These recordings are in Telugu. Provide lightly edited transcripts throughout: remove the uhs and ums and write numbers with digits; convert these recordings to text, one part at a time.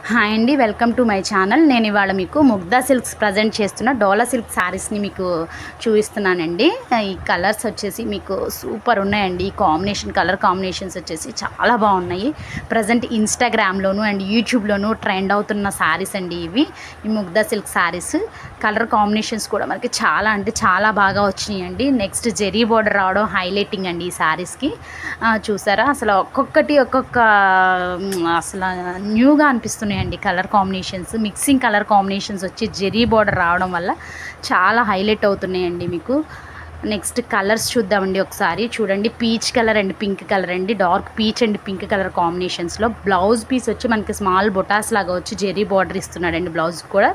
హాయ్ అండి, వెల్కమ్ టు మై ఛానల్. నేను ఇవాళ మీకు ముగ్ధా సిల్క్స్ ప్రజెంట్ చేస్తున్న డోలా సిల్క్ శారీస్ని మీకు చూపిస్తున్నానండి. ఈ కలర్స్ వచ్చేసి మీకు సూపర్ ఉన్నాయండి. ఈ కలర్ కాంబినేషన్స్ వచ్చేసి చాలా బాగున్నాయి. ప్రజెంట్ ఇన్స్టాగ్రామ్లోను అండ్ యూట్యూబ్లోను ట్రెండ్ అవుతున్న శారీస్ అండి ఇవి. ఈ Mugdha silk saris colour combinations కూడా మనకి చాలా అంటే చాలా బాగా వచ్చినాయండి. నెక్స్ట్ జెరీ బోర్డర్ రావడం హైలైటింగ్ అండి ఈ శారీస్కి. చూసారా, అసలు ఒక్కొక్క అసలు న్యూగా అనిపిస్తున్నాయండి colour combinations. Mixing colour combinations వచ్చి జెరీ బోర్డర్ రావడం వల్ల చాలా హైలైట్ అవుతున్నాయండి మీకు. నెక్స్ట్ కలర్స్ చూద్దామండి ఒకసారి. చూడండి, peach colour and pink colour అండి. Dark peach and pink colour కాంబినేషన్స్లో బ్లౌజ్ పీస్ వచ్చి మనకి స్మాల్ బొటాస్ లాగా వచ్చి జెరీ బార్డర్ ఇస్తున్నాడండి బ్లౌజ్ కూడా.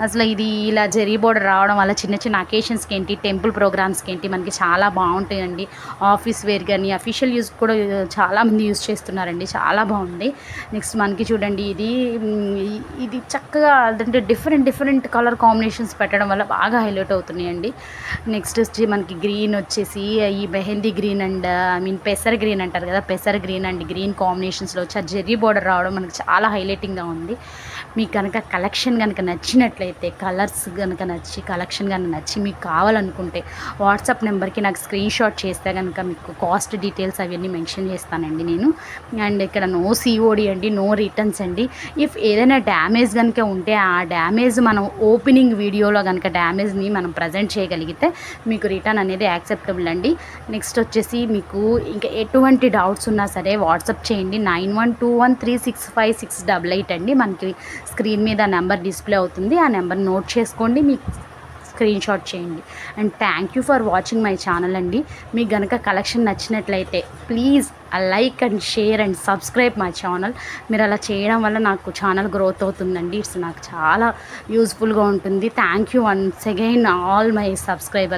అసలు ఇది ఇలా జెరీ బార్డర్ రావడం వల్ల చిన్న చిన్న అకేషన్స్కి ఏంటి, టెంపుల్ ప్రోగ్రామ్స్కి ఏంటి మనకి చాలా బాగుంటాయండి. ఆఫీస్ వేర్ కానీ అఫీషియల్ యూజ్ కూడా చాలామంది యూజ్ చేస్తున్నారండి. చాలా బాగుంది. నెక్స్ట్ మనకి చూడండి, ఇది చక్కగా అంటే డిఫరెంట్ కలర్ కాంబినేషన్స్ పెట్టడం వల్ల బాగా హైలైట్ అవుతున్నాయండి. నెక్స్ట్ వచ్చి మనకి గ్రీన్ వచ్చేసి ఈ మెహందీ గ్రీన్ అండ్ పెసర్ గ్రీన్ అంటారు కదా, పెసర్ గ్రీన్ అండ్ గ్రీన్ కాంబినేషన్స్లో వచ్చి ఆ జెర్రీ బోర్డర్ రావడం మనకి చాలా హైలైటింగ్గా ఉంది. మీకు కనుక కలెక్షన్ కనుక నచ్చినట్లయితే, కలర్స్ కనుక కలెక్షన్ కనుక నచ్చి మీకు కావాలనుకుంటే వాట్సాప్ నెంబర్కి నాకు స్క్రీన్ షాట్ చేస్తే కనుక మీకు కాస్ట్ డీటెయిల్స్ అవన్నీ మెన్షన్ చేస్తానండి నేను. అండ్ ఇక్కడ నో సిఓడి అండి, నో రిటర్న్స్ అండి. ఇఫ్ ఏదైనా డ్యామేజ్ కనుక ఉంటే ఆ డ్యామేజ్ మనం ఓపెనింగ్ వీడియోలో కనుక డ్యామేజ్ని మనం ప్రజెంట్ చేయగలిగితే మీకు రిటర్న్ అనేది యాక్సెప్టబుల్ అండి. నెక్స్ట్ వచ్చేసి మీకు ఇంకా ఎటువంటి డౌట్స్ ఉన్నా సరే వాట్సాప్ చేయండి. 9121365688 అండి. మనకి స్క్రీన్ మీద నెంబర్ డిస్ప్లే అవుతుంది. ఆ నెంబర్ నోట్ చేసుకోండి, మీకు స్క్రీన్ షాట్ చేయండి. And thank you for watching my channel అండి. మీకు కనుక కలెక్షన్ నచ్చినట్లయితే please like and share and subscribe my channel. మీరు అలా చేయడం వల్ల నాకు ఛానల్ గ్రోత్ అవుతుందండి. ఇట్స్ నాకు చాలా యూస్ఫుల్గా ఉంటుంది. Thank you once again all my subscribers.